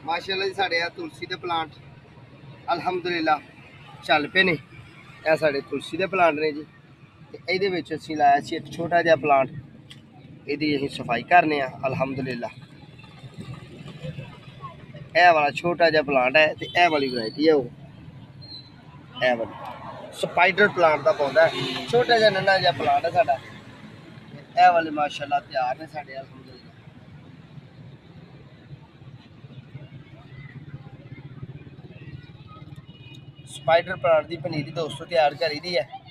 माशाअल्लाह जी साढ़े तुलसी के प्लांट अलहमदुलिल्लाह चल पे ने। यह साढ़े तुलसी के प्लांट ने जी। ये लाया सी एक छोटा जहा प्लांट, ये सफाई करने अलहमदुलिल्लाह। यह वाला छोटा जहा प्लांट है तो यह वाली वैरायटी है वो, यह वाली स्पाइडर प्लांट का पौधा है। छोटा जहा नन्ना जहा प्लांट है साडा। यह वाले माशाअल्लाह तैयार ने साडे अलहमदुलिल्लाह। स्पाइडर प्लांट की पनीरी दोस्तों तैयार करी दी है।